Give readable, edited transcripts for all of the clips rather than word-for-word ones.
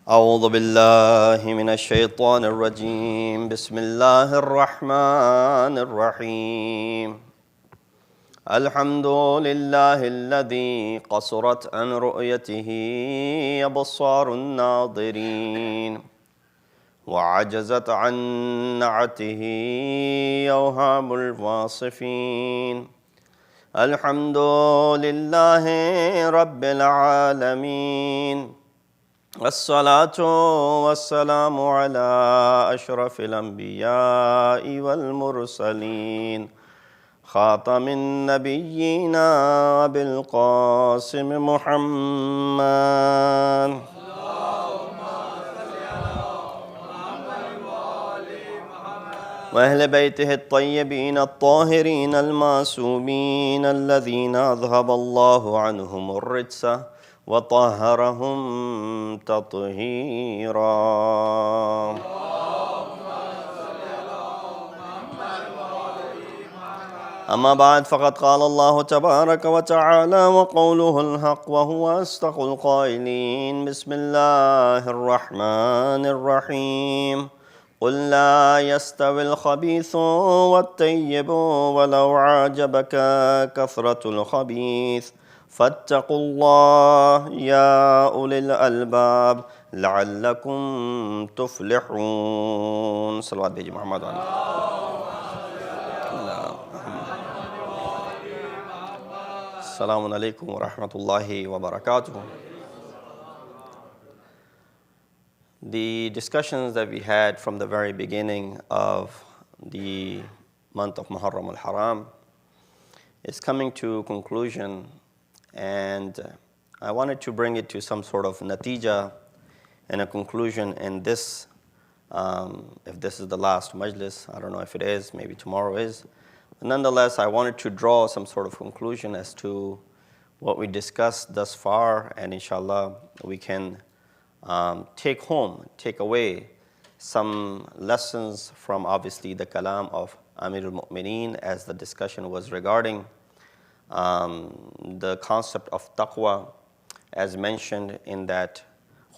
أعوذ بالله من الشيطان الرجيم بسم الله الرحمن الرحيم الحمد لله الذي قصرت عن رؤيته أبصار الناظرين وعجزت عن نعته أوهام الواصفين الحمد لله رب العالمين الصلاة والسلام على أشرف الأنبياء والمرسلين خاتم النبيين أبي القاسم محمد وأهل بيته الطيبين الطاهرين المعصومين الذين أذهب الله عنهم الرجس وطهرهم تطهيرا. أما بعد فقد قال الله تبارك وتعالى وقوله الحق وهو أصدق القائلين بسم الله الرحمن الرحيم قل لا يستوي الخبيث والطيب ولو أعجبك كثرة الخبيث فاتقوا الله يا أولي الألباب لعلكم تفلحون. صلوات بيجي محمد عليه. السلام عليكم ورحمة الله وبركاته. The discussions that we had from the very beginning of the month of Muharram al-Haram is coming to conclusion, and I wanted to bring it to some sort of natija and a conclusion in this, if this is the last majlis, I don't know if it is, maybe tomorrow is. But nonetheless, I wanted to draw some sort of conclusion as to what we discussed thus far, and inshallah we can take away some lessons from obviously the kalam of Amir al-Mu'mineen, as the discussion was regarding the concept of taqwa as mentioned in that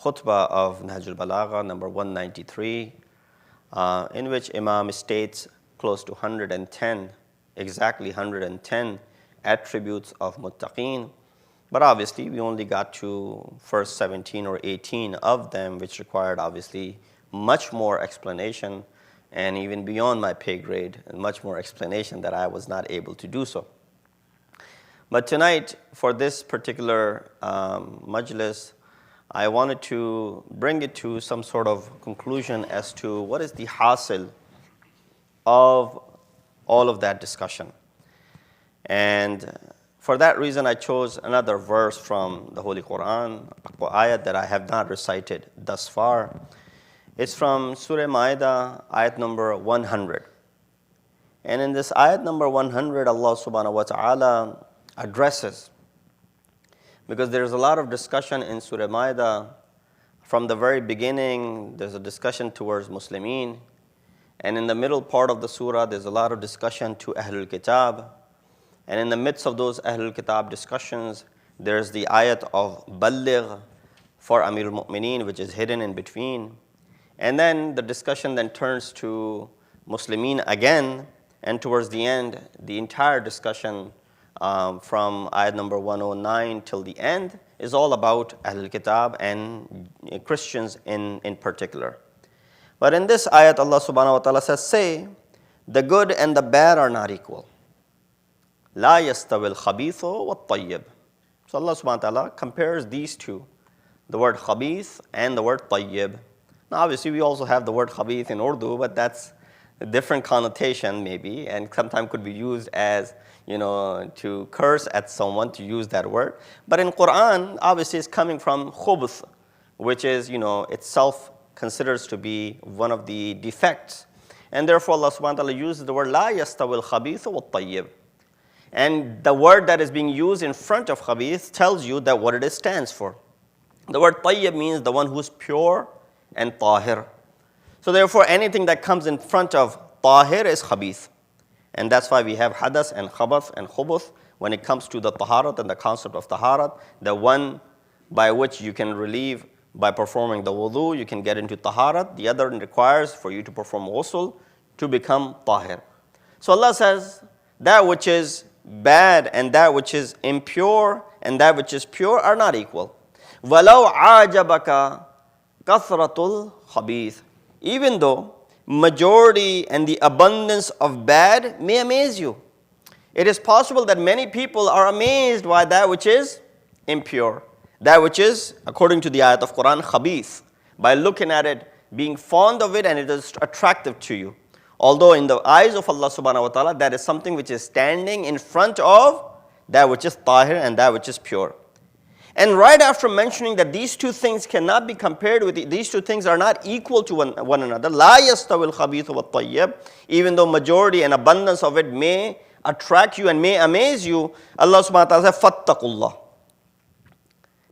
khutbah of Nahj-ul-Balagha number 193, in which Imam states close to 110, exactly 110 attributes of muttaqeen. But obviously, we only got to first 17 or 18 of them, which required obviously much more explanation, and even beyond my pay grade, and much more explanation that I was not able to do so. But tonight, for this particular majlis, I wanted to bring it to some sort of conclusion as to what is the hasil of all of that discussion. And for that reason, I chose another verse from the Holy Quran, a ayat that I have not recited thus far. It's from Surah Ma'idah, ayat number 100. And in this ayat number 100, Allah subhanahu wa ta'ala addresses, because there's a lot of discussion in Surah Ma'idah. From the very beginning, there's a discussion towards Muslimin. And in the middle part of the surah, there's a lot of discussion to Ahlul Kitab. And in the midst of those Ahlul Kitab discussions, there's the ayat of Balligh for Amir al-Mu'mineen, which is hidden in between. And then the discussion then turns to Muslimin again, and towards the end, the entire discussion from ayat number 109 till the end is all about Ahlul Kitab and Christians in particular. But in this ayat, Allah subhanahu wa ta'ala says, say, the good and the bad are not equal. La yastawi al-khabithu wat-tayyib. So Allah subhanahu wa ta'ala compares these two, the word khabith and the word tayyib. Now obviously we also have the word khabith in Urdu, but that's a different connotation maybe, and sometimes could be used as, to curse at someone, to use that word. But in Quran, obviously it's coming from khubuth, which is, itself considers to be one of the defects. And therefore Allah subhanahu wa ta'ala uses the word la yastawi al-khabithu wat-tayyib. And the word that is being used in front of khabith tells you that what it stands for. The word tayyib means the one who's pure and tahir. So therefore, anything that comes in front of tahir is khabith. And that's why we have hadas and khabath and khubuth when it comes to the taharat and the concept of taharat, the one by which you can relieve by performing the wudu, you can get into taharat. The other requires for you to perform ghusl to become tahir. So Allah says, that which is bad and that which is impure and that which is pure are not equal. وَلَوْ عَاجَبَكَ كَثْرَةُ الْخَبِيثِ. Even though majority and the abundance of bad may amaze you. It is possible that many people are amazed by that which is impure. That which is, according to the ayat of Quran, khabith. By looking at it, being fond of it, and it is attractive to you. Although in the eyes of Allah subhanahu wa ta'ala, that is something which is standing in front of that which is tahir and that which is pure. And right after mentioning that these two things cannot be compared with, these two things are not equal to one another. La yastawil khabith wa tayyib. Even though majority and abundance of it may attract you and may amaze you, Allah subhanahu wa ta'ala says, fattaqullah.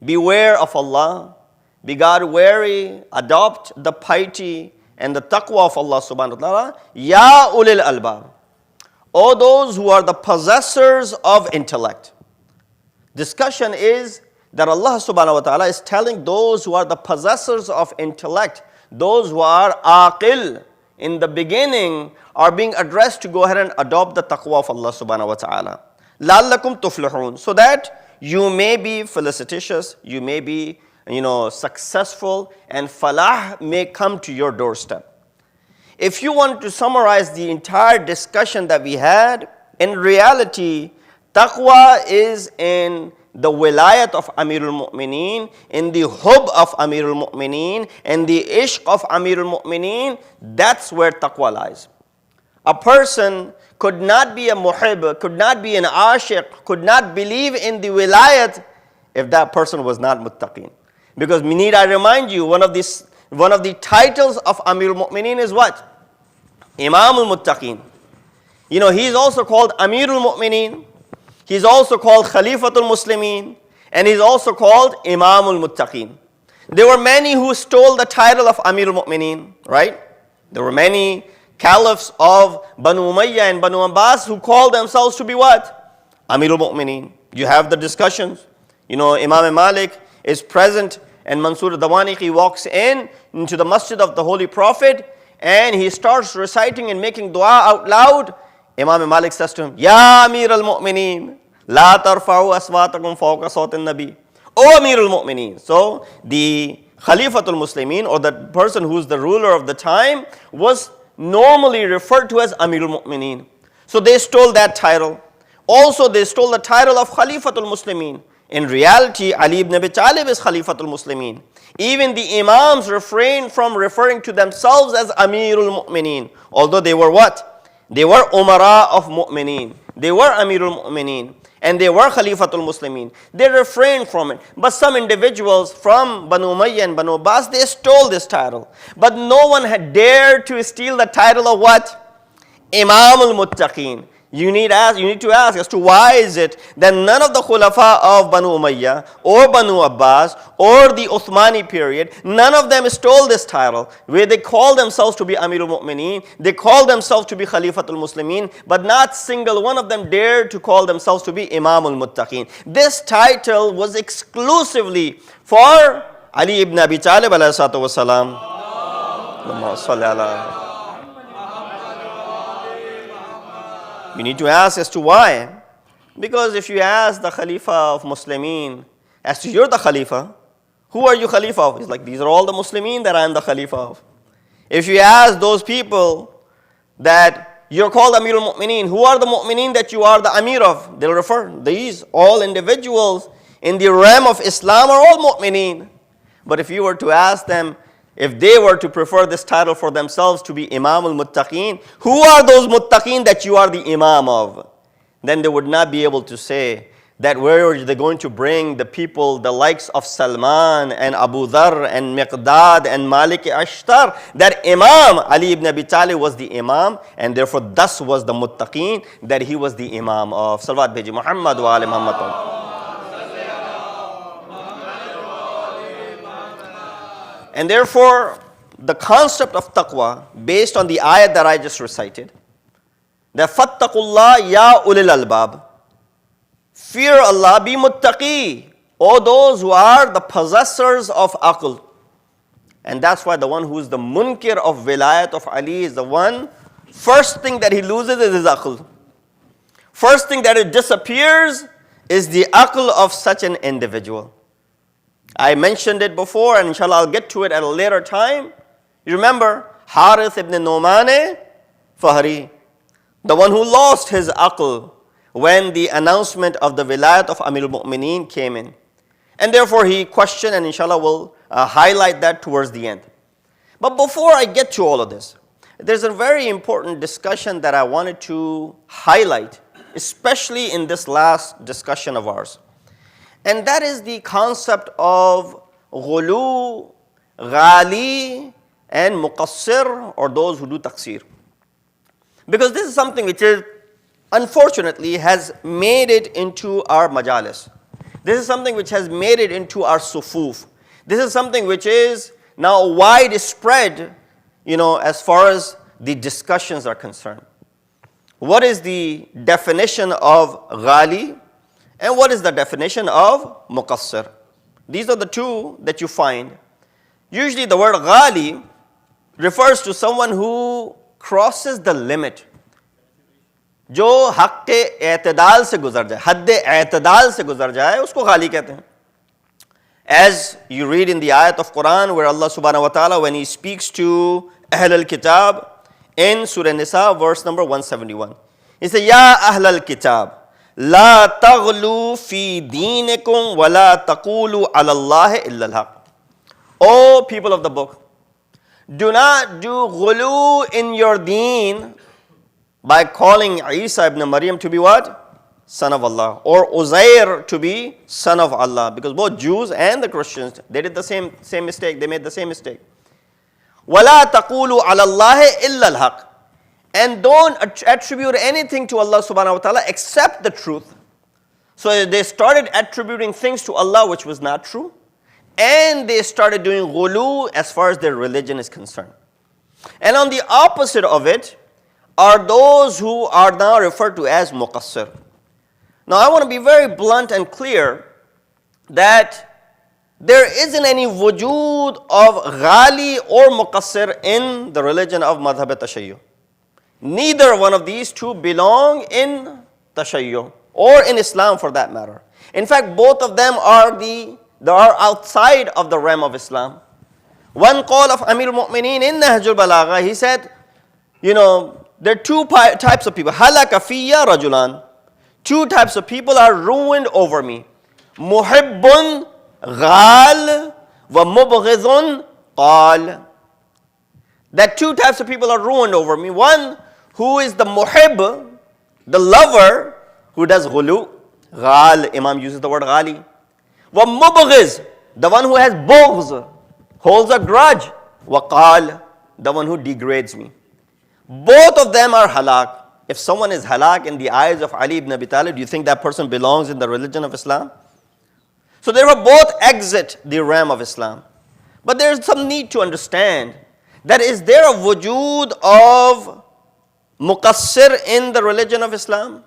Beware of Allah, be God wary, adopt the piety and the taqwa of Allah subhanahu wa ta'ala. Ya ulil albab. O those who are the possessors of intellect. Discussion is that Allah subhanahu wa ta'ala is telling those who are the possessors of intellect, those who are aqil, in the beginning are being addressed to go ahead and adopt the taqwa of Allah subhanahu wa ta'ala. لَعَلَّكُمْ تُفْلِحُونَ. So that you may be felicitous, you may be successful, and falah may come to your doorstep. If you want to summarize the entire discussion that we had, in reality, taqwa is in the wilayat of Amirul Mu'mineen, in the hub of Amirul Mu'mineen, and the ishq of Amirul Mu'mineen. That's where taqwa lies. A person could not be a muhib, could not be an ashiq, could not believe in the wilayat if that person was not muttaqin. Because need I remind you, one of the titles of Amirul Mu'mineen is what? Imamul Muttaqin. He's also called Amirul Mu'mineen. He's also called Khalifatul Muslimin. And he's also called Imamul Muttaqin. There were many who stole the title of Amirul Mu'mineen, right? There were many caliphs of Banu Umayyah and Banu Abbas who called themselves to be what? Amirul Mu'mineen. You have the discussions. Imam Malik is present and Mansur Dawaniqi walks into the masjid of the Holy Prophet and he starts reciting and making dua out loud. Imam Malik says to him, Ya Amir al-Mu'mineen, La tarfa'u aswatakum fawqa sawtin nabi. O Amir al-Mu'mineen. So the Khalifatul Muslimin, or the person who's the ruler of the time, was normally referred to as Amirul Mu'mineen. So they stole that title. Also they stole the title of Khalifatul Muslimin. In reality, Ali ibn Abi Talib is Khalifatul Muslimin. Even the Imams refrained from referring to themselves as Amirul Mu'mineen. Although they were what? They were Umara of Mu'mineen. They were Amirul Mu'mineen. And they were Khalifatul Muslimin. They refrained from it. But some individuals from Banu Umayyah and Banu Abbas, they stole this title. But no one had dared to steal the title of what? Imamul Muttaqin. You need to ask as to why is it that none of the Khulafa of Banu Umayyah or Banu Abbas or the Uthmani period, none of them stole this title, where they call themselves to be Amirul Mu'mineen, they call themselves to be Khalifatul Muslimin, but not single one of them dared to call themselves to be Imamul Muttaqin. This title was exclusively for Ali ibn Abi Talib alayhi salatu wasalam. Allahumma salli ala. You need to ask as to why. Because if you ask the Khalifa of Muslimin, as to you're the Khalifa, who are you Khalifa of? He's like, these are all the Muslimin that I am the Khalifa of. If you ask those people that you're called Amirul Mu'mineen, who are the Mu'mineen that you are the Amir of? They'll refer, these all individuals in the realm of Islam are all Mu'mineen. But if you were to ask them, if they were to prefer this title for themselves to be Imamul Muttaqin, who are those Muttaqin that you are the Imam of? Then they would not be able to say that where are they going to bring the people, the likes of Salman and Abu Dharr and Miqdad and Malik Ashtar, that Imam Ali ibn Abi Talib was the Imam, and therefore thus was the Muttaqin, that he was the Imam of. Salawat bheji Muhammad wa ali Muhammad. And therefore, the concept of taqwa, based on the ayat that I just recited, that fattaqullah ya ulil albab, fear Allah, be muttaqi, O those who are the possessors of aql, And that's why the one who is the munkir of wilayat of Ali is the one, first thing that he loses is his aql. First thing that it disappears is the aql of such an individual. I mentioned it before, and inshallah I'll get to it at a later time. You remember Harith ibn Nu'man Fahri, the one who lost his aql when the announcement of the wilayat of Amir al-Mu'mineen came in. And therefore he questioned, and inshallah we'll highlight that towards the end. But before I get to all of this, there's a very important discussion that I wanted to highlight, especially in this last discussion of ours. And that is the concept of ghulu, ghali, and muqassir, or those who do taqsir. Because this is something which is, unfortunately, has made it into our majalis. This is something which has made it into our sufuf. This is something which is now widespread, as far as the discussions are concerned. What is the definition of ghali and what is the definition of muqassir? These are the two that you find. Usually the word ghali refers to someone who crosses the limit. जो हक़ एतदाल से गुजर जाए, हद एतदाल से गुजर जाए, उसको गाली कहते हैं. As you read in the ayat of Quran where Allah subhanahu wa ta'ala, when he speaks to Ahl al-Kitab in Surah Nisa verse number 171, he says, Ya Ahl al-Kitab, La taghlu fi dinikum wa la taqulu ala Allah illa al-haq. O people of the book, do not do ghulu in your deen by calling Isa ibn Maryam to be what? Son of Allah. Or Uzair to be son of Allah. Because both Jews and the Christians, they did the same mistake. They made the same mistake. وَلَا تَقُولُوا عَلَى اللَّهِ إِلَّا الْحَقِّ. And don't attribute anything to Allah subhanahu wa ta'ala except the truth. So they started attributing things to Allah which was not true. And they started doing ghulu as far as their religion is concerned. And on the opposite of it are those who are now referred to as muqassir. Now I want to be very blunt and clear that there isn't any wujud of ghali or muqassir in the religion of madhab tashayyu. Neither one of these two belong in tashayyu or in Islam for that matter. In fact, both of them are outside of the realm of Islam. One call of Amir al-Mu'mineen in Nahj-ul-Balagha, he said, there are two types of people. Halaka fiyya rajulan. Two types of people are ruined over me. Muhibbun ghal wa mubghidun qal. That two types of people are ruined over me. One who is the muhib, the lover, who does ghulu. Ghal, Imam uses the word ghali. Wa mubghiz, the one who has bughz, holds a grudge. Wa qal, the one who degrades me. Both of them are halak. If someone is halak in the eyes of Ali ibn Abi Talib, do you think that person belongs in the religion of Islam? So therefore both exit the realm of Islam. But there is some need to understand that is there a wujud of muqassir in the religion of Islam?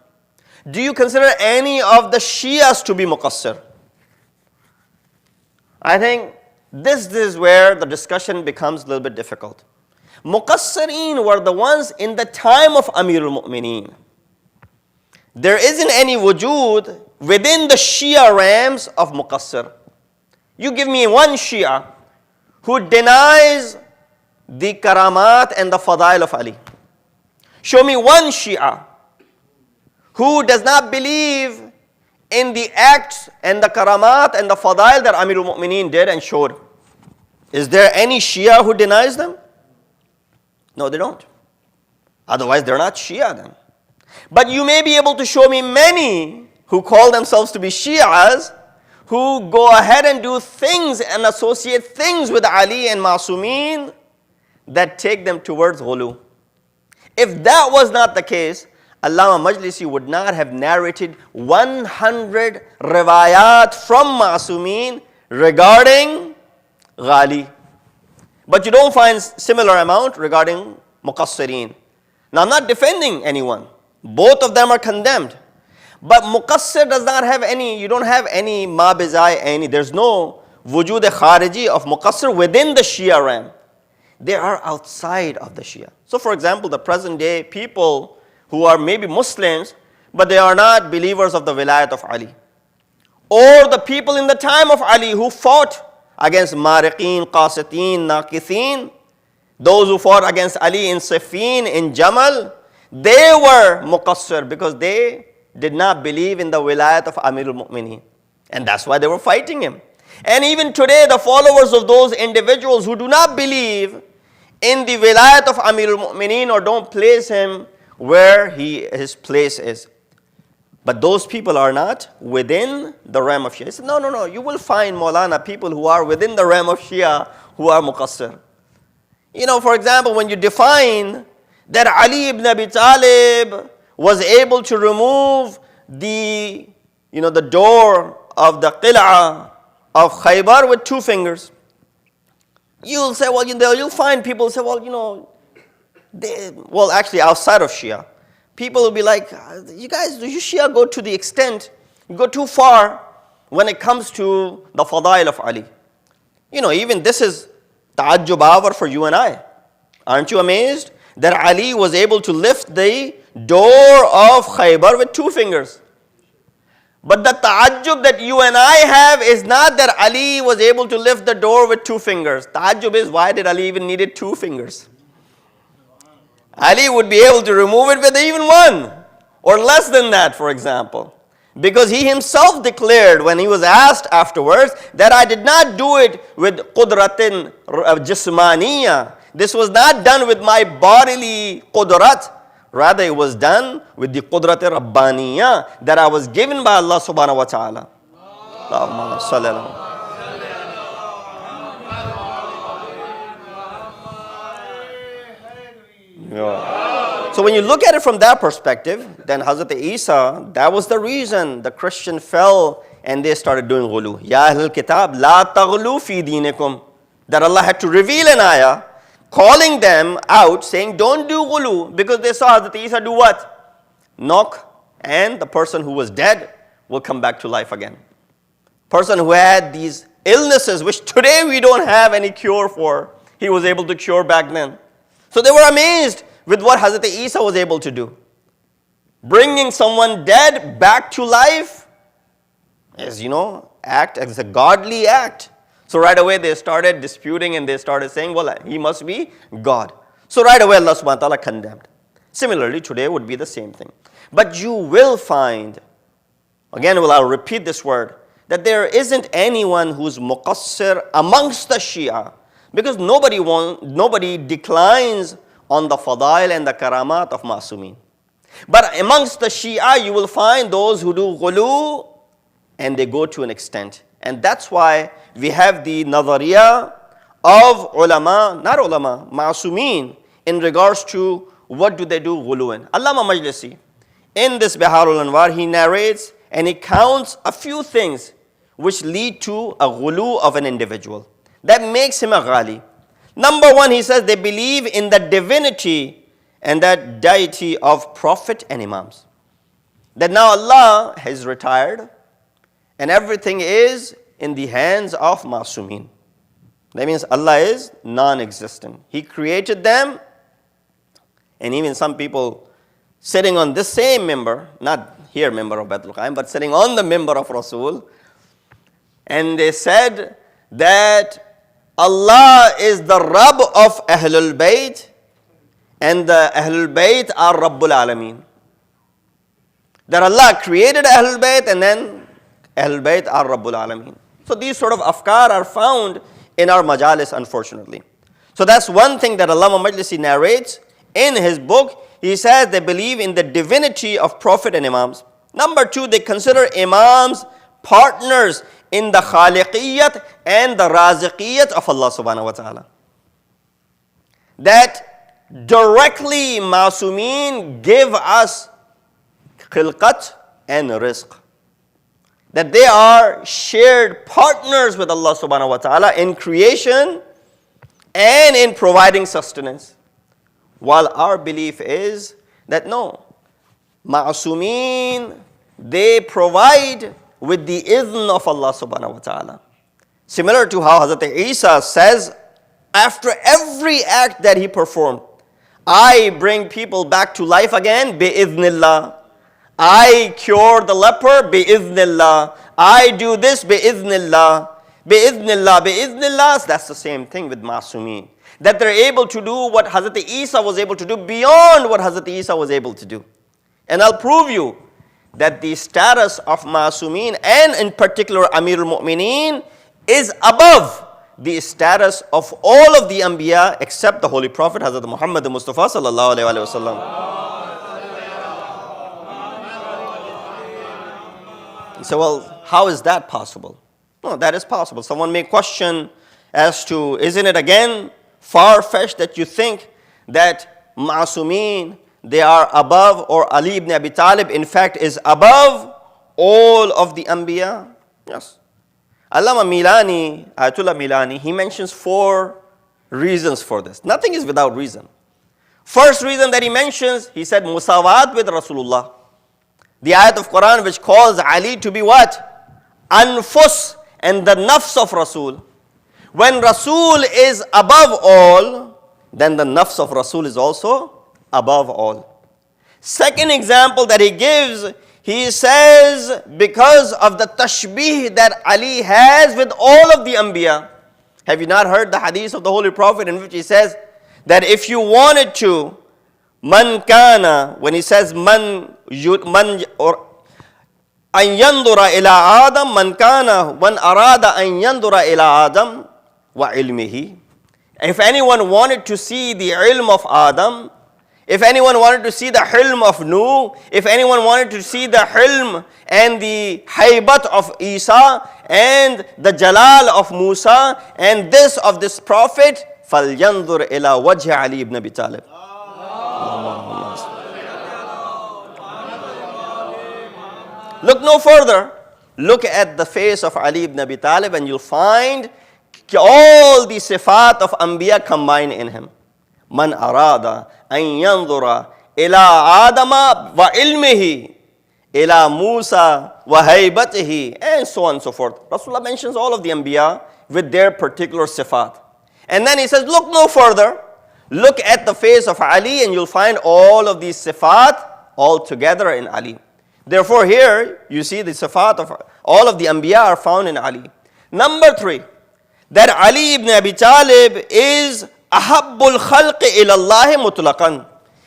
Do you consider any of the Shias to be muqassir? I think this is where the discussion becomes a little bit difficult. Muqassireen were the ones in the time of Amir al-Mu'mineen. There isn't any wujud within the Shia realms of muqassir. You give me one Shia who denies the karamat and the fadail of Ali. Show me one Shia who does not believe in the acts and the karamat and the fadail that Amir al-Mu'mineen did and showed. Is there any Shia who denies them? No, they don't. Otherwise, they're not Shia then. But you may be able to show me many who call themselves to be Shias, who go ahead and do things and associate things with Ali and Masumeen that take them towards ghulu. If that was not the case, Allama Majlisi would not have narrated 100 riwayat from Masumeen regarding ghali. But you don't find similar amount regarding muqassireen. Now I'm not defending anyone. Both of them are condemned. But muqassir does not have any, you don't have any ma bizai, any, there's no wujud khariji of muqassir within the Shia realm. They are outside of the Shia. So for example, the present day people who are maybe Muslims, but they are not believers of the wilayat of Ali. Or the people in the time of Ali who fought against Mariqeen, Qasitin, Naqithin, those who fought against Ali in Siffin, in Jamal, they were muqassir because they did not believe in the wilayat of Amirul Mu'mineen. And that's why they were fighting him. And even today, the followers of those individuals who do not believe in the wilayat of Amirul Mu'mineen or don't place him where his place is. But those people are not within the realm of Shia. He said, no, you will find Maulana people who are within the realm of Shia who are muqassir. For example, when you define that Ali ibn Abi Talib was able to remove the door of the qil'ah of Khaybar with 2 fingers. You'll say, you'll find people say, actually outside of Shia, people will be like, you guys, do you Shia go to the extent, you go too far when it comes to the fadail of Ali. Even this is ta'ajjub hour for you and I. Aren't you amazed that Ali was able to lift the door of Khaybar with 2 fingers? But the ta'ajjub that you and I have is not that Ali was able to lift the door with 2 fingers. Ta'ajjub is, why did Ali even needed 2 fingers? Ali would be able to remove it with even 1 or less than that, for example. Because he himself declared when he was asked afterwards that I did not do it with qudratin jismaniya. This was not done with my bodily qudrat. Rather, it was done with the qudrat rabbaniya that I was given by Allah subhanahu wa ta'ala. Allahumma salli ala. So when you look at it from that perspective, then Hazrat Isa, that was the reason the Christian fell and they started doing ghulu. Ya ahlul kitab, la taghlu fi dinikum. That Allah had to reveal an ayah calling them out, saying, don't do ghulu, because they saw Hazrat Isa do what? Knock, and the person who was dead will come back to life again. Person who had these illnesses, which today we don't have any cure for, he was able to cure back then. So they were amazed with what Hazrat Isa was able to do. Bringing someone dead back to life is, act as a godly act. So right away they started disputing and they started saying, well, he must be God. So right away Allah subhanahu wa ta'ala condemned. Similarly, today would be the same thing. But you will find, again, I'll repeat this word, that there isn't anyone who's muqassir amongst the Shia, because nobody declines on the fadail and the karamat of Ma'sumin. But amongst the Shia, you will find those who do ghulu and they go to an extent. And that's why we have the nadariya of Ma'sumin, in regards to what do they do ghulu in. Allama Majlisi, in this Biharul Anwar, he narrates and he counts a few things which lead to a ghulu of an individual. That makes him a ghali. Number 1, he says they believe in the divinity and that deity of Prophet and Imams. That now Allah has retired and everything is in the hands of Ma'sumin. That means Allah is non-existent. He created them, and even some people sitting on this same member, not here member of Baitul Qayem, but sitting on the member of Rasul, and they said that Allah is the Rabb of Ahlul Bayt, and the Ahlul Bayt are Rabbul Alameen. That Allah created Ahlul Bayt, and then Ahlul Bayt are Rabbul Alameen. So these sort of afkar are found in our majalis, unfortunately. So that's one thing that Allama Majlisi narrates in his book. He says they believe in the divinity of Prophet and Imams. Number 2, they consider Imams partners in the khaliqiyyat and the raziqiyyat of Allah subhanahu wa ta'ala. That directly Ma'sumin give us khilqat and rizq. That they are shared partners with Allah subhanahu wa ta'ala in creation and in providing sustenance. While our belief is that no, Ma'sumin, they provide with the idhn of Allah subhanahu wa ta'ala. Similar to how Hazrat Isa says, after every act that he performed, I bring people back to life again, bi-idhnillah. I cure the leper, bi-idhnillah. I do this, bi-idhnillah. Bi-idhnillah, bi-idhnillah. So that's the same thing with Masumeen. That they're able to do what Hazrat Isa was able to do beyond what Hazrat Isa was able to do. And I'll prove you that the status of Masumeen, and in particular Amirul Mu'mineen, is above the status of all of the Anbiya except the Holy Prophet Hazrat Muhammad Mustafa sallallahu alayhi wa sallam. You say, well, how is that possible? No, that is possible. Someone may question as to, isn't it again far-fetched that you think that Ma'asumeen, they are above, or Ali ibn Abi Talib, in fact, is above all of the Anbiya? Yes. Allama Milani, Ayatollah Milani, he mentions 4 reasons for this. Nothing is without reason. First reason that he mentions, he said, Musawat with Rasulullah. The ayat of Quran which calls Ali to be what? Anfus, and the nafs of Rasul. When Rasul is above all, then the nafs of Rasul is also above all. Second example that he gives, he says, because of the tashbih that Ali has with all of the Anbiya. Have you not heard the hadith of the Holy Prophet in which he says that if you wanted to, man kana, when he says man or an yandura ila Adam, man kana, man arada an yandura ila Adam wa ilmihi. If anyone wanted to see the ilm of Adam, if anyone wanted to see the hilm of Nuh, if anyone wanted to see the hilm and the haybat of Isa and the jalal of Musa and this of this prophet, فَلْيَنْظُرْ إِلَى وَجْهِ Ali ibn Abi Talib. Look no further. Look at the face of Ali ibn Abi Talib and you'll find all the sifat of Anbiya combined in him. Man arada an yanzura ila Adama wa ilmihi, ila Musa wa haybatihi, and so on and so forth. Rasulullah mentions all of the Anbiya with their particular sifat. And then he says, look no further. Look at the face of Ali and you'll find all of these sifat all together in Ali. Therefore here, you see the sifat of all of the Anbiya are found in Ali. Number 3, that Ali ibn Abi Talib is ahabbul khalqi ilallahi mutlaqan.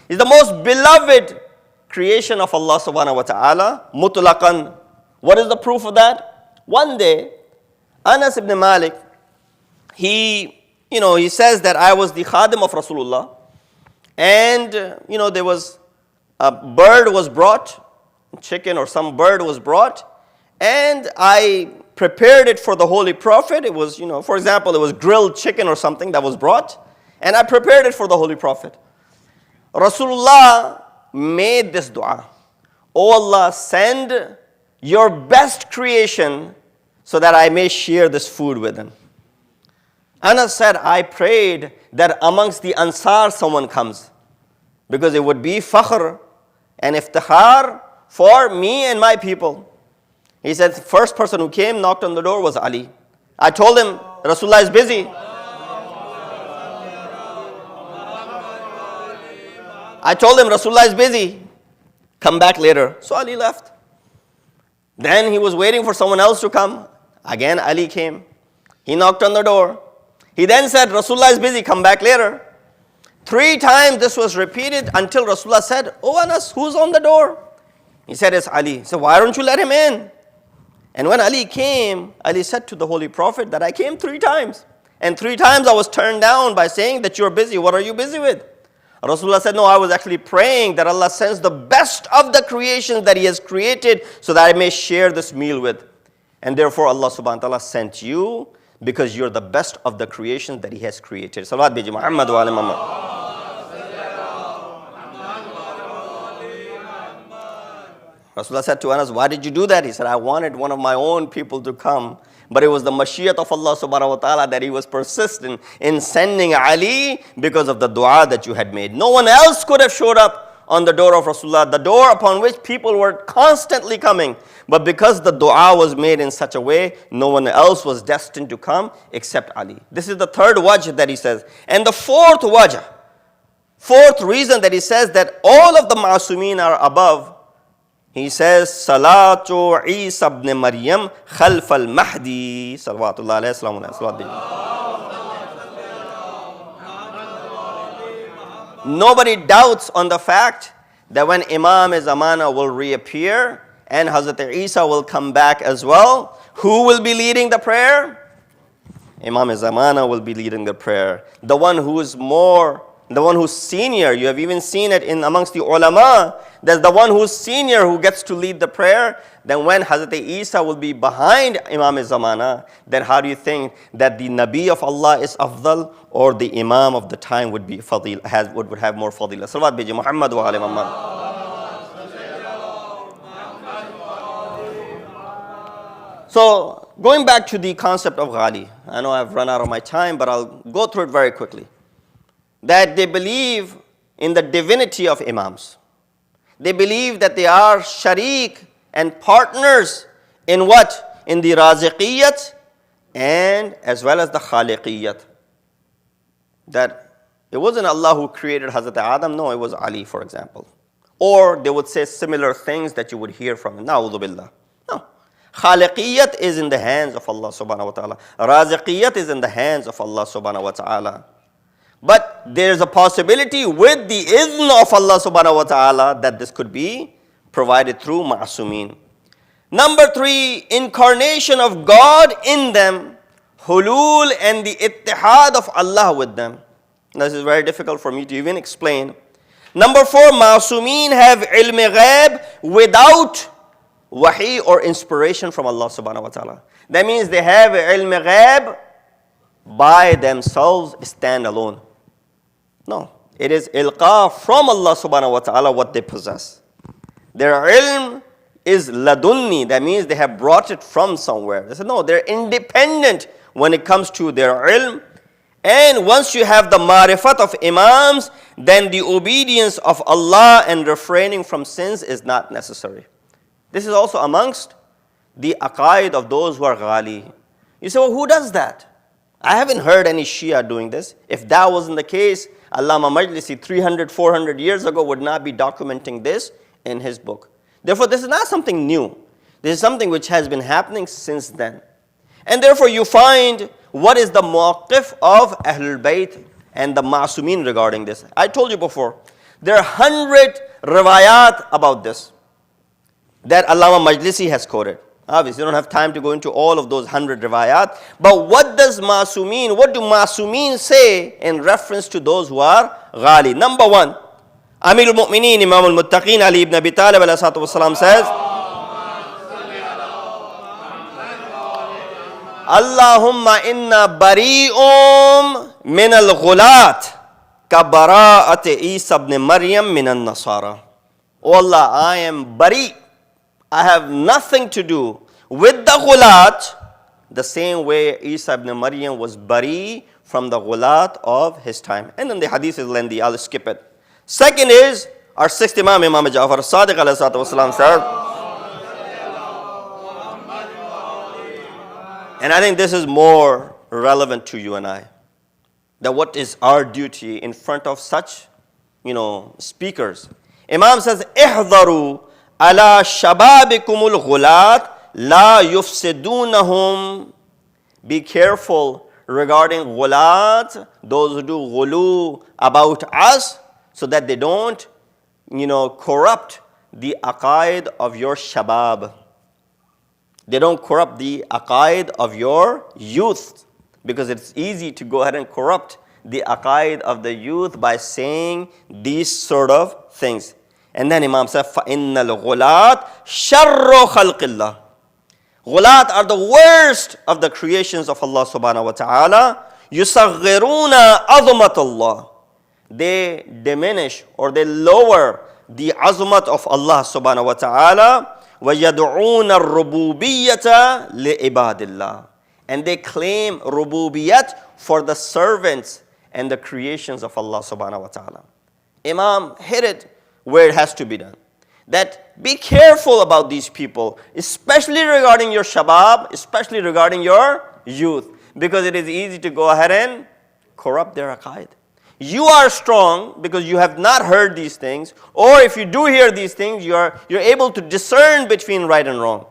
Is the most beloved creation of Allah subhanahu wa ta'ala, mutlaqan. What is the proof of that? One day, Anas ibn Malik, he says that I was the khadim of Rasulullah, and there was a bird was brought, chicken or some bird was brought, and I prepared it for the Holy Prophet. It was, for example, it was grilled chicken or something that was brought, and I prepared it for the Holy Prophet. Rasulullah made this dua. Oh Allah, send your best creation so that I may share this food with him. Anas said, I prayed that amongst the Ansar someone comes, because it would be fakhr and iftikhar for me and my people. He said, the first person who came, knocked on the door was Ali. I told him, Rasulullah is busy. I told him, Rasulullah is busy. Come back later. So Ali left. Then he was waiting for someone else to come. Again, Ali came. He knocked on the door. He then said, Rasulullah is busy, come back later. 3 times this was repeated until Rasulullah said, oh Anas, who's on the door? He said, it's Ali. He said, why don't you let him in? And when Ali came, Ali said to the Holy Prophet that I came 3 times. And 3 times I was turned down by saying that you're busy. What are you busy with? Rasulullah said, no, I was actually praying that Allah sends the best of the creations that He has created so that I may share this meal with. And therefore Allah subhanahu wa ta'ala sent you because you're the best of the creations that He has created. Salawat biji Muhammad wa ali Muhammad. Rasulullah said to Anas, why did you do that? He said, I wanted one of my own people to come. But it was the mashiat of Allah subhanahu wa ta'ala that He was persistent in sending Ali because of the dua that you had made. No one else could have showed up on the door of Rasulullah, the door upon which people were constantly coming. But because the dua was made in such a way, no one else was destined to come except Ali. This is the third wajh that he says. And the fourth wajh, fourth reason that he says that all of the ma'asumeen are above, he says, Salatu Isa ibn Maryam khalf al-Mahdi. Salawatullah alayhi salamu. Nobody doubts on the fact that when Imam Zamana will reappear and Hazrat Isa will come back as well, who will be leading the prayer? Imam Zamana will be leading the prayer. The one who is more, the one who's senior. You have even seen it in amongst the ulama. There's the one who's senior who gets to lead the prayer. Then when Hazrat Isa will be behind Imam Zamana, then how do you think that the Nabi of Allah is afdal, or the Imam of the time would be fadil, would have more fadila? Salawat biji Muhammad wa ali Muhammad. So going back to the concept of ghali, I know I've run out of my time, but I'll go through it very quickly. That they believe in the divinity of imams. They believe that they are sharik and partners in what? In the raziqiyat and as well as the khaliqiyat. That it wasn't Allah who created Hazrat Adam, no, it was Ali, for example. Or they would say similar things that you would hear from him. Na'udhu billah. No. Khaliqiyat is in the hands of Allah subhanahu wa ta'ala. Raziqiyat is in the hands of Allah subhanahu wa ta'ala. But there is a possibility with the izn of Allah subhanahu wa ta'ala that this could be provided through ma'asumeen. Number 3, incarnation of God in them, hulul, and the ittihad of Allah with them. This is very difficult for me to even explain. Number 4, ma'asumeen have ilm ghaib without wahi or inspiration from Allah subhanahu wa ta'ala. That means they have ilm ghaib by themselves, stand alone. No, it is ilqa from Allah subhanahu wa ta'ala what they possess. Their ilm is ladunni, that means they have brought it from somewhere. They said no, they're independent when it comes to their ilm. And once you have the marifat of imams, then the obedience of Allah and refraining from sins is not necessary. This is also amongst the aqaid of those who are ghali. You say, well, who does that? I haven't heard any Shia doing this. If that wasn't the case, Allama Majlisi 300, 400 years ago would not be documenting this in his book. Therefore, this is not something new. This is something which has been happening since then. And therefore, you find what is the mawqif of Ahlul Bayt and the Ma'asumeen regarding this. I told you before, there are 100 riwayat about this that Allama Majlisi has quoted. Obviously, you don't have time to go into all of those 100 riwayat. But what does Ma'asumeen, what do Ma'asumeen say in reference to those who are ghali? Number 1, Amirul Mu'mineen, Imam al-Muttaqeen, Ali ibn Abi Talib alayhi salatu wasalam says, Allahumma inna bari'um min al-ghulat ka bara'ati Isa ibn Maryam min al-Nasara. Oh Allah, I am bari. I have nothing to do with the ghulat, the same way Isa ibn Maryam was bari from the ghulat of his time. And then the hadith is lengthy, I'll skip it. Second is, our 6th Imam, Imam Ja'far as-Sadiq alayhi salatu wasalam said, and I think this is more relevant to you and I, that what is our duty in front of such, speakers. Imam says, احذروا على شبابكم الغلات لا يفسدونهم. Be careful regarding ghulat, those who do ghulu about us, so that they don't, corrupt the aqaid of your shabab. They don't corrupt the aqaid of your youth, because it's easy to go ahead and corrupt the aqaid of the youth by saying these sort of things. And then Imam said, فَإِنَّ الْغُلَاتِ شَرُّ خَلْقِ اللَّهِ. Ghulat are the worst of the creations of Allah subhanahu wa ta'ala. يُصَغِّرُونَ عَظُمَةَ اللَّهِ. They diminish or they lower the azumat of Allah subhanahu wa ta'ala. وَيَدْعُونَ الرُّبُوبِيَّةَ لِعِبَادِ اللَّهِ. And they claim rububiyat for the servants and the creations of Allah subhanahu wa ta'ala. Imam hit it where it has to be done. That be careful about these people, especially regarding your shabab, especially regarding your youth, because it is easy to go ahead and corrupt their aqaid. You are strong because you have not heard these things, or if you do hear these things, you're able to discern between right and wrong.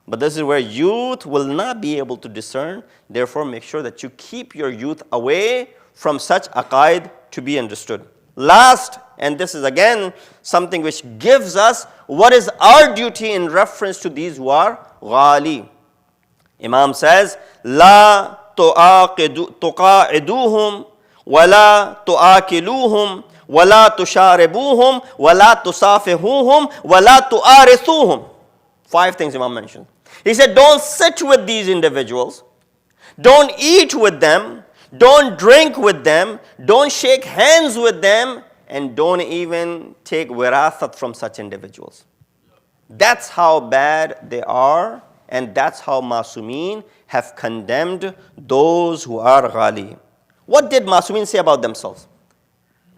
But this is where youth will not be able to discern. Therefore, make sure that you keep your youth away from such aqaid to be understood. Last, and this is again something which gives us what is our duty in reference to these who are ghali. Imam says, La tuqa'iduhum wa la tu'akiluhum wa la tusharibuhum wa la tusafihuhum wa la tu'arithuhum. 5 things Imam mentioned. He said, don't sit with these individuals, don't eat with them, don't drink with them, don't shake hands with them, and don't even take wirathat from such individuals. That's how bad they are, and that's how Masumin have condemned those who are ghali. What did Masumin say about themselves?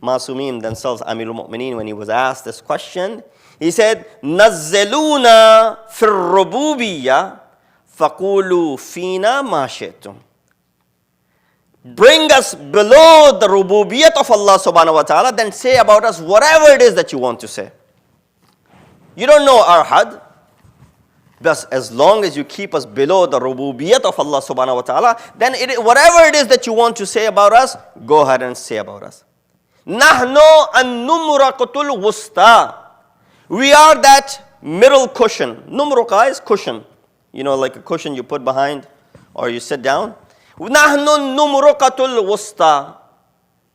Masumin themselves, Amirul Mu'mineen, when he was asked this question, he said, Nazzaluna fir rububiyya faqulu fina ma shi'tum. Bring us below the rububiyyat of Allah subhanahu wa ta'ala, then say about us whatever it is that you want to say. You don't know our had. Thus, as long as you keep us below the rububiyyat of Allah subhanahu wa ta'ala, then whatever it is that you want to say about us, go ahead and say about us. Nahnu an-numraqatul wusta. We are that middle cushion. Numruqa is cushion. You know, like a cushion you put behind or you sit down. Nahnu numruqatul wusta.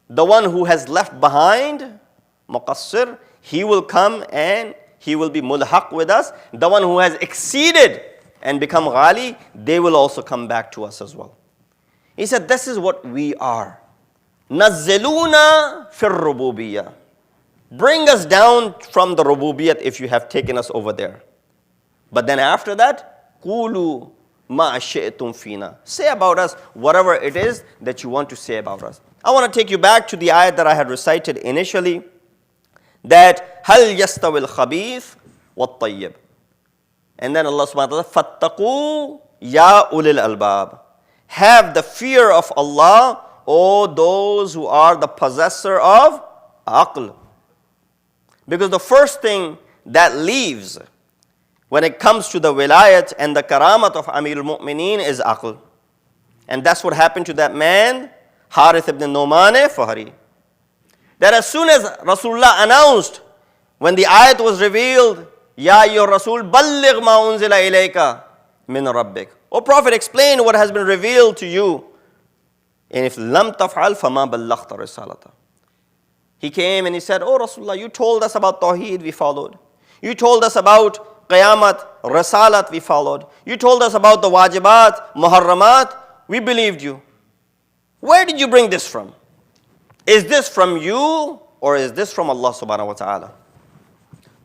The one who has left behind, muqassir, he will come and he will be mulhaq with us. The one who has exceeded and become ghali, they will also come back to us as well. He said, this is what we are. Nazzaluna fir rububiyyah. Bring us down from the rububiyyat if you have taken us over there. But then after that, qulu ma shi'tum fina. Say about us whatever it is that you want to say about us. I want to take you back to the ayat that I had recited initially, that hal yastawil khabith wat tayyib. And then Allah subhanahu wa ta'ala, fattaqu ya ulil albab. Have the fear of Allah, O those who are the possessor of aql. Because the first thing that leaves when it comes to the wilayat and the karamat of Amirul Mu'mineen is aql. And that's what happened to that man, Harith ibn Nu'man Fahri. That as soon as Rasulullah announced, when the ayat was revealed, Ya ayyuhar Rasul, balligh ma unzila ilayka min rabbik. O Prophet, explain what has been revealed to you. And if lam taf'al fama ballaghta risalata. He came and he said, Oh Rasulullah, you told us about Tawheed, we followed. You told us about Qayamat, Risalat, we followed. You told us about the Wajibat, Muharramat, we believed you. Where did you bring this from? Is this from you or is this from Allah subhanahu wa ta'ala?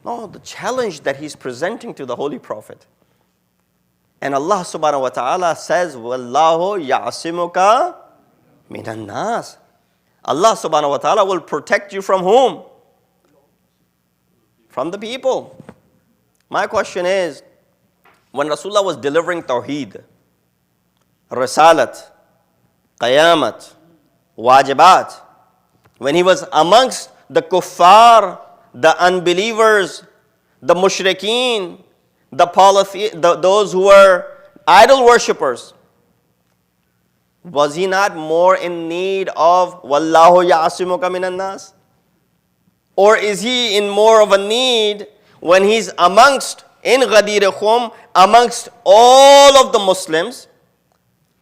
No, the challenge that he's presenting to the Holy Prophet. And Allah subhanahu wa ta'ala says, Wallahu ya'asimuka minan nas. Allah subhanahu wa ta'ala will protect you from whom? From the people. My question is, when Rasulullah was delivering Tawheed, Risalat, Qayamat, Wajibat, when he was amongst the kuffar, the unbelievers, the mushrikeen, those who were idol worshippers, was he not more in need of Wallahu ya'asimuka minan nas? Or is he in more of a need when he's amongst, in Ghadir Khum, amongst all of the Muslims,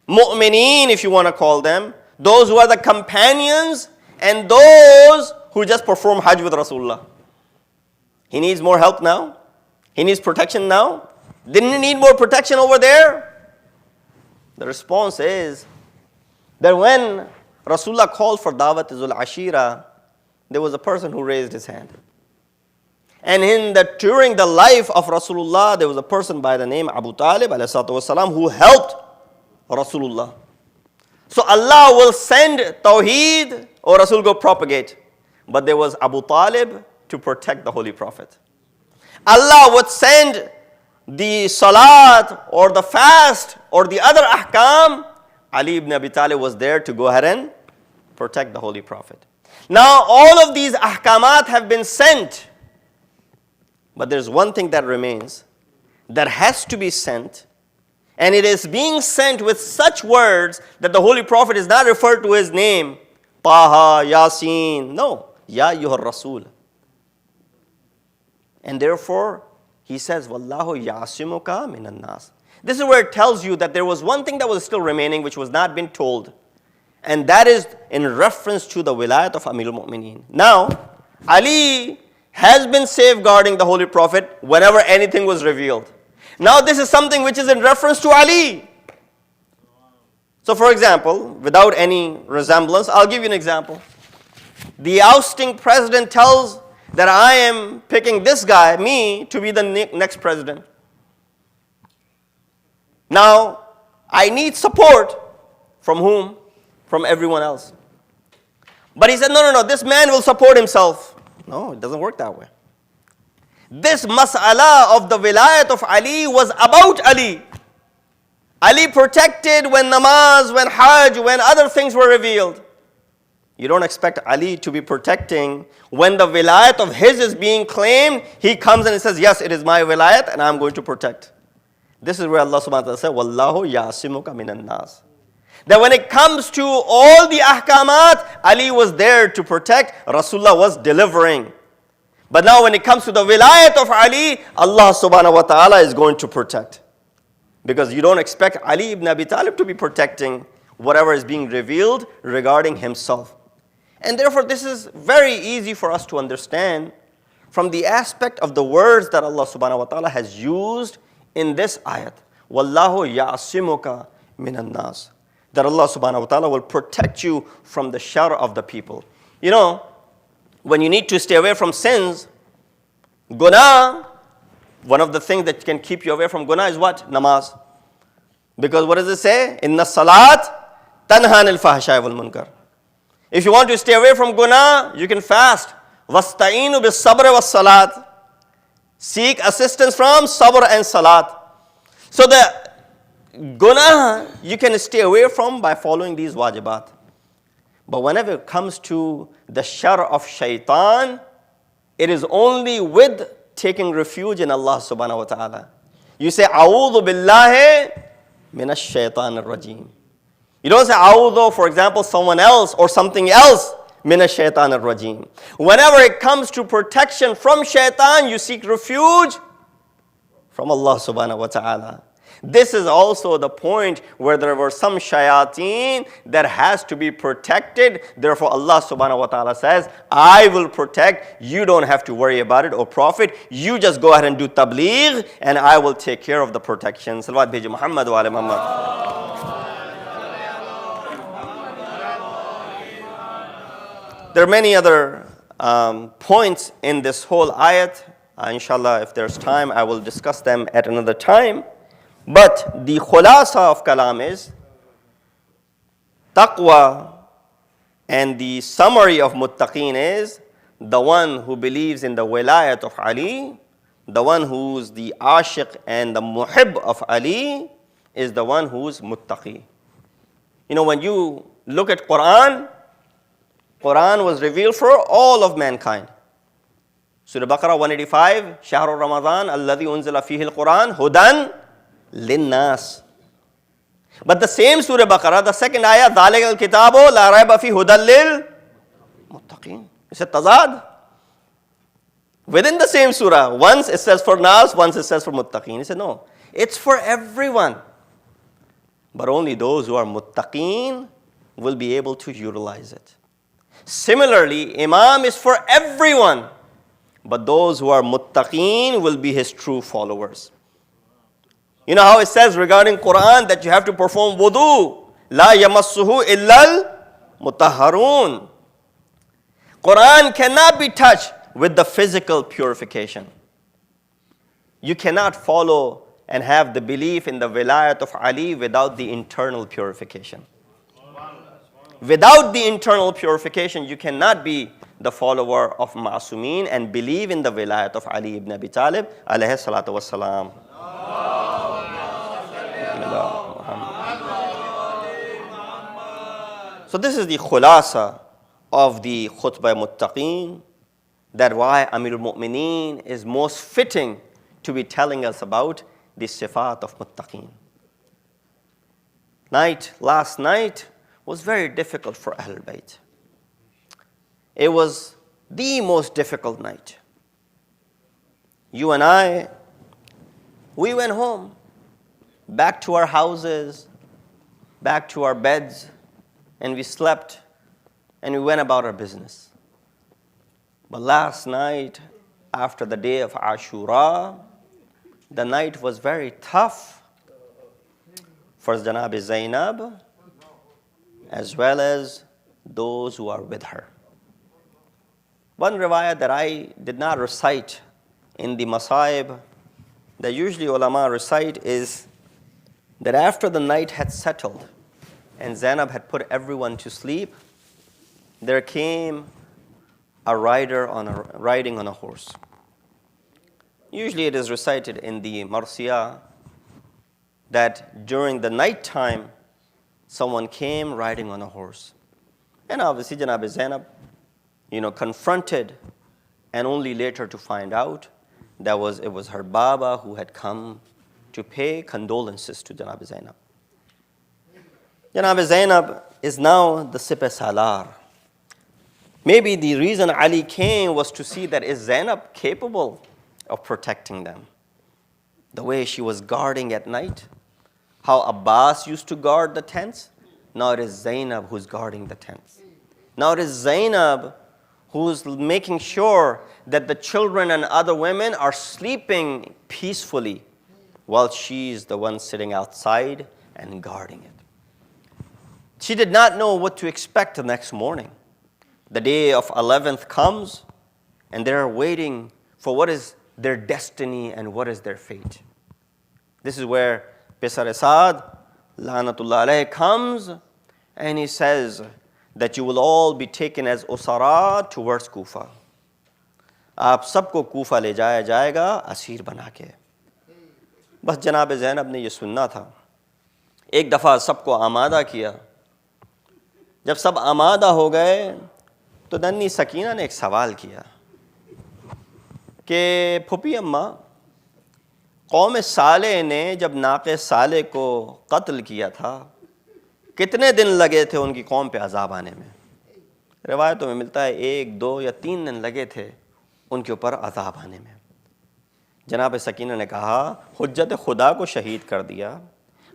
mu'mineen if you want to call them, those who are the companions and those who just perform Hajj with Rasulullah? He needs more help now? He needs protection now? Didn't he need more protection over there? The response is that when Rasulullah called for Dawat Zul Ashira, there was a person who raised his hand. And during the life of Rasulullah, there was a person by the name Abu Talib ﷺ who helped Rasulullah. So Allah will send Tawheed or Rasul go propagate. But there was Abu Talib to protect the Holy Prophet. Allah would send the salat or the fast or the other ahkam. Ali ibn Abi Talib was there to go ahead and protect the Holy Prophet. Now all of these ahkamat have been sent, but there's one thing that remains that has to be sent, and it is being sent with such words that the Holy Prophet is not referred to his name, Taha, Yasin. No, Ya Ayyuhar Rasul. And therefore, he says, Wallahu ya'asimuka minan nas. This is where it tells you that there was one thing that was still remaining which was not been told. And that is in reference to the wilayat of Amirul Mu'mineen. Now, Ali has been safeguarding the Holy Prophet whenever anything was revealed. Now this is something which is in reference to Ali. So for example, without any resemblance, I'll give you an example. The ousting president tells that I am picking this guy, me, to be the next president. Now, I need support from whom? From everyone else. But he said, no, this man will support himself. No, it doesn't work that way. This mas'ala of the wilayat of Ali was about Ali. Ali protected when namaz, when hajj, when other things were revealed. You don't expect Ali to be protecting when the wilayat of his is being claimed. He comes and he says, yes, it is my wilayat and I'm going to protect. This is where Allah subhanahu wa ta'ala said, Wallahu ya'asimuka minan nas. That when it comes to all the ahkamat, Ali was there to protect, Rasulullah was delivering. But now when it comes to the wilayat of Ali, Allah subhanahu wa ta'ala is going to protect. Because you don't expect Ali ibn Abi Talib to be protecting whatever is being revealed regarding himself. And therefore this is very easy for us to understand from the aspect of the words that Allah subhanahu wa ta'ala has used in this ayat. Wallahu ya'asimuka minan nas. That Allah subhanahu wa ta'ala will protect you from the shar of the people. You know, when you need to stay away from sins, guna, one of the things that can keep you away from guna is what? Namaz. Because what does it say? Inna salat tanha anil fahsha'i wal munkar. If you want to stay away from guna, you can fast. Wasta'inu bis sabr was salat. Seek assistance from sabr and salat. So the guna you can stay away from by following these wajibat. But whenever it comes to the shar of shaitan, it is only with taking refuge in Allah subhanahu wa ta'ala. You say, A'udhu billahi minash shaitan ar-rajim. You don't say, A'udhu, for example, someone else or something else, minash shaitan ar-rajim. Whenever it comes to protection from shaitan, you seek refuge from Allah subhanahu wa ta'ala. This is also the point where there were some shayateen that has to be protected. Therefore, Allah subhanahu wa ta'ala says, I will protect. You don't have to worry about it, O Prophet. You just go ahead and do tabligh, and I will take care of the protection. Salawat biji Muhammad wa ala Muhammad. There are many other points in this whole ayat. Inshallah, if there's time, I will discuss them at another time. But the khulasa of kalam is taqwa, and the summary of muttaqeen is the one who believes in the wilayat of Ali, the one who's the ashiq and the muhib of Ali is the one who's muttaqi. You know, when you look at Quran was revealed for all of mankind. Surah Baqarah 185, Shahrul Ramadan, alladhi unzila fihi al-Quran, hudan linnas. But the same Surah Baqarah, the second ayah, ذَلِكَ الْكِتَابُ لَا رَيْبَ فِيهِ هُدًى لِلْمُتَّقِينَ. It's a tazad. Within the same surah, once it says for nas, once it says for muttaqeen. He said, no, it's for everyone. But only those who are muttaqeen will be able to utilize it. Similarly, Imam is for everyone. But those who are muttaqeen will be his true followers. You know how it says regarding Quran that you have to perform wudu. La yamassuhu illal mutahharun. Quran cannot be touched with the physical purification. You cannot follow and have the belief in the wilayat of Ali without the internal purification. Without the internal purification, you cannot be the follower of Ma'sumin and believe in the wilayat of Ali ibn Abi Talib alayhi salatu wassalam. So this is the khulasa of the khutbah muttaqeen, that why Amirul Mu'mineen is most fitting to be telling us about the sifat of muttaqeen. Last night was very difficult for Ahlul Bayt. It was the most difficult night. You and I, we went home, back to our houses, back to our beds, and we slept, and we went about our business. But last night, after the day of Ashura, the night was very tough for Janab Zainab, as well as those who are with her. One riwayat that I did not recite in the Masaib, that usually ulama recite, is that after the night had settled and Zainab had put everyone to sleep, there came a rider riding on a horse. Usually it is recited in the Marsiyah that during the night time someone came riding on a horse. And obviously Janab Zainab, confronted, and only later to find out that it was her Baba who had come to pay condolences to Janab Zainab. Janab Zainab is now the Sipah Salar. Maybe the reason Ali came was to see that is Zainab capable of protecting them. The way she was guarding at night, how Abbas used to guard the tents, now it is Zainab who's guarding the tents. Now it is Zainab who's making sure that the children and other women are sleeping peacefully while she's the one sitting outside and guarding it. She did not know what to expect the next morning. The day of 11th comes, and they're waiting for what is their destiny and what is their fate. This is where Pisar Asad, La'natullah alayhi, comes, and he says that you will all be taken as usara towards Kufa. आप सबको कूफा ले जाया जाएगा Asir बना के. बस जनाब ज़ैनब ने ये सुनना था. एक दफ़ा सबको आमादा किया. जब सब आमादा हो गए तो नन्ही सकीना ने एक सवाल किया कि फुपी अम्मा, कौम साले ने जब नाक़े साले को कत्ल किया था, कितने दिन लगे थे उनकी कौम पे अज़ाब आने में? रिवायतों में मिलता है 1, 2 या 3 दिन लगे थे उनके ऊपर अज़ाब आने में. जनाब सकीना ने कहा, हुज्जत खुदा को शहीद कर दिया,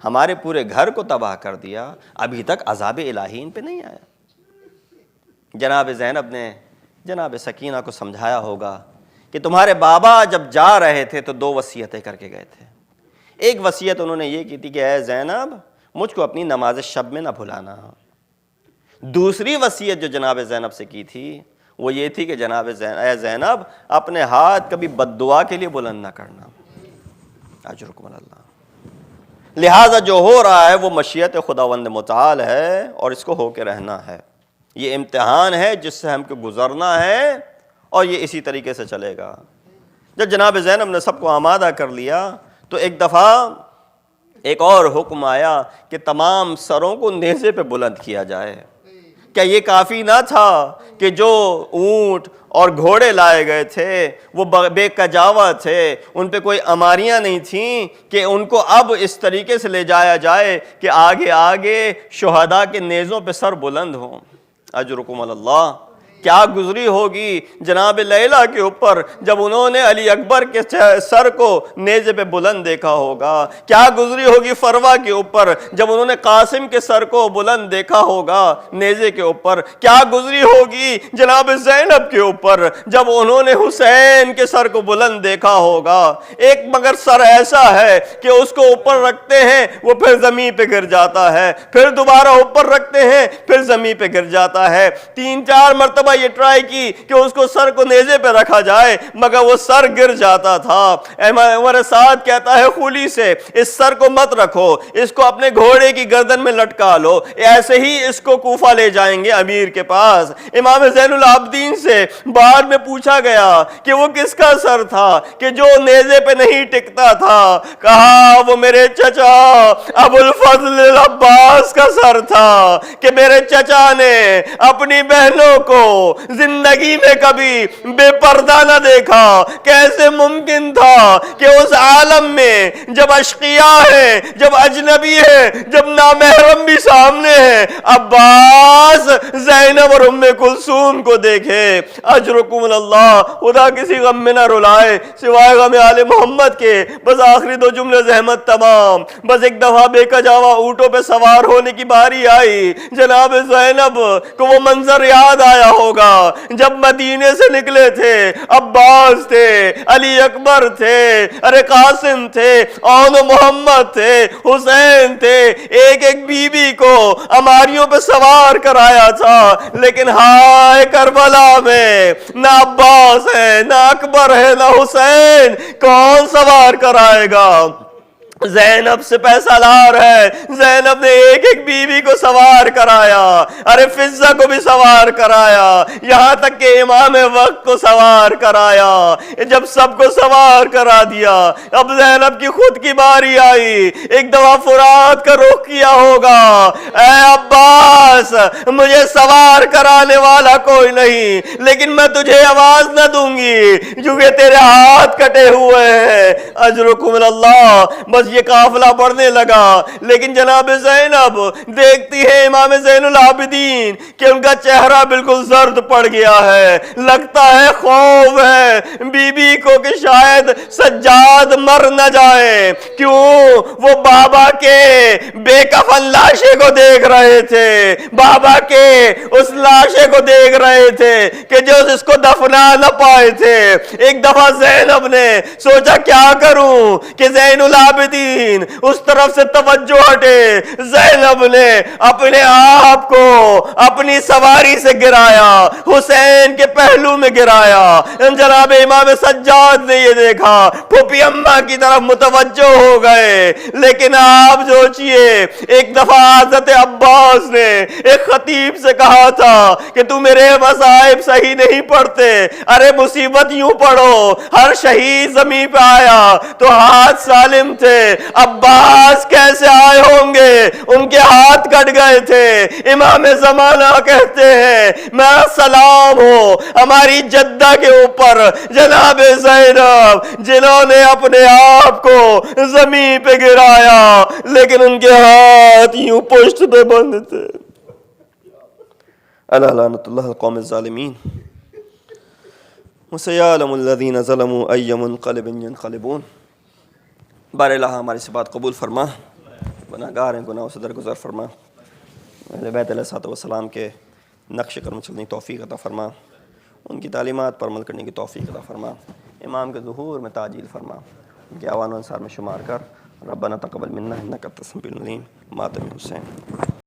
हमारे पूरे घर को तबाह कर दिया, अभी तक अज़ाब इलाही इन पे नहीं आया. जनाब ज़ैनब ने जनाब सकीना को समझाया होगा कि तुम्हारे बाबा जब जा रहे थे तो 2 वसीयतें करके गए थे. एक वसीयत उन्होंने ये की थी कि ऐ ज़ैनब, मुझको अपनी नमाज शब में ना भुलाना. दूसरी वसीयत जो जनाब ज़ैनब से की थी वो ये थी कि जनाब ज़ैनब, अपने हाथ कभी बद्दुआ के लिए बुलंद ना करना. अजरुकुम अल्लाह. लिहाजा जो हो रहा है वो मशीयत खुदावंद मुताल है और इसको होके रहना है. ये इम्तिहान है जिससे हमको गुजरना है और ये इसी तरीके से चलेगा. जब जनाब ज़ैनब ने सबको आमादा कर लिया तो एक दफ़ा एक और हुक्म आया कि तमाम सरों को नेज़े पे बुलंद किया जाए. क्या ये काफ़ी ना था कि जो ऊँट और घोड़े लाए गए थे वो बेकजावा थे, उन पे कोई अमारियाँ नहीं थीं कि उनको अब इस तरीके से ले जाया जाए कि आगे आगे शुहदा के नेज़ों पे सर बुलंद हों. अजरुकुम अल्लाह. क्या गुजरी होगी जनाब लैला के ऊपर जब उन्होंने अली अकबर के सर को नेज़े पे बुलंद देखा होगा. क्या गुजरी होगी फरवा के ऊपर जब उन्होंने कासिम के सर को बुलंद देखा होगा नेज़े के ऊपर. क्या गुजरी होगी जनाब ज़ैनब के ऊपर जब उन्होंने हुसैन के सर को बुलंद देखा होगा. एक मगर सर ऐसा है कि उसको ऊपर रखते हैं वो फिर ज़मीन पे गिर जाता है, फिर दोबारा ऊपर रखते हैं फिर ज़मीन पे गिर जाता है. 3-4 मरतबा مرتبہ یہ ٹرائی کی کہ اس کو سر کو نیزے پہ رکھا جائے مگر وہ سر گر جاتا تھا۔ عمر سعد کہتا ہے خلی سے اس سر کو مت رکھو، اس کو اپنے گھوڑے کی گردن میں لٹکا لو، ایسے ہی اس کو کوفہ لے جائیں گے امیر کے پاس۔ امام زین العابدین سے بعد میں پوچھا گیا کہ وہ کس کا سر تھا کہ جو نیزے پہ نہیں ٹکتا تھا؟ کہا وہ میرے چچا ابو الفضل العباس کا سر تھا کہ میرے چچا نے اپنی بہنوں کو زندگی میں کبھی بے پردہ نہ دیکھا۔ کیسے ممکن تھا کہ اس عالم میں جب اشقیاء ہیں، جب اجنبی ہیں، جب نامحرم بھی سامنے ہیں، عباس زینب اور ام کلثوم کو دیکھے۔ اجرکم اللہ، خدا کسی غم میں نہ رلائے سوائے غم آل محمد کے۔ بس آخری دو جملے زحمت تمام۔ بس ایک دفعہ بے کجاوا اونٹوں پہ سوار ہونے کی باری آئی، جناب زینب کو وہ منظر یاد آیا ہوگا جب مدینے سے نکلے تھے، عباس تھے، علی اکبر تھے، ارے قاسم تھے، اون و محمد تھے، حسین تھے، ایک ایک بی بی کو اماریوں پہ سوار کرایا تھا، لیکن ہائے کربلا میں نہ عباس ہے، نہ اکبر ہے، نہ حسین، کون سوار کرائے گا؟ زینب سے پیسہ لار ہے، زینب نے ایک ایک بیوی کو سوار کرایا، ارے فضہ کو بھی سوار کرایا، یہاں تک کہ امام وقت کو سوار کرایا۔ جب سب کو سوار کرا دیا، اب زینب کی خود کی باری آئی، ایک دفعہ فرات کا رخ کیا ہوگا، اے عباس مجھے سوار کرانے والا کوئی نہیں، لیکن میں تجھے آواز نہ دوں گی کیونکہ تیرے ہاتھ کٹے ہوئے ہیں۔ اجرکم اللہ۔ بس یہ قافلہ بڑھنے لگا، لیکن جناب زینب دیکھتی ہے امام زین العابدین کہ ان کا چہرہ بالکل زرد پڑ گیا ہے، لگتا ہے خوف ہے بی بی کو کہ شاید سجاد مر نہ جائے۔ کیوں؟ وہ بابا کے بے کفن لاشے کو دیکھ رہے تھے، بابا کے اس لاشے کو دیکھ رہے تھے کہ جو اس کو دفنا نہ پائے تھے۔ ایک دفعہ زینب نے سوچا کیا کروں کہ زین العابدین اس طرف سے توجہ ہٹے۔ زینب نے اپنے آپ کو اپنی سواری سے گرایا، حسین کے پہلو میں گرایا۔ جناب امام سجاد نے یہ دیکھا، پھوپھی اماں کی طرف متوجہ ہو گئے، لیکن آپ سوچئے ایک دفعہ حضرت عباس نے ایک خطیب سے کہا تھا کہ تو میرے مصائب صحیح نہیں پڑھتے، ارے مصیبت یوں پڑھو، ہر شہید زمین پہ آیا تو ہاتھ سالم تھے، عباس کیسے آئے ہوں گے؟ ان کے ہاتھ کٹ گئے تھے۔ امام زمانہ کہتے ہیں میرا سلام ہو ہماری جدہ کے اوپر جناب زینب جنہوں نے اپنے آپ کو زمین پہ گرایا لیکن ان کے ہاتھ یوں پشت پہ بند تھے۔ الا لعنت اللہ القوم الظالمین۔ وسيعلم الذين ظلموا أي منقلب ينقلبون۔ بار الہ ہماری سے بات قبول فرما، گناہگار ہیں، گناہوں سے درگزر فرما، اہل بیت علیہ السلام کے نقش قدم چلنے کی توفیق عطا فرما، ان کی تعلیمات پر عمل کرنے کی توفیق عطا فرما، امام کے ظہور میں تعجیل فرما، ان کے اعوان و انصار میں شمار کر۔ ربنا تقبل منا انک انت السمیع العلیم۔ ماتم حسین۔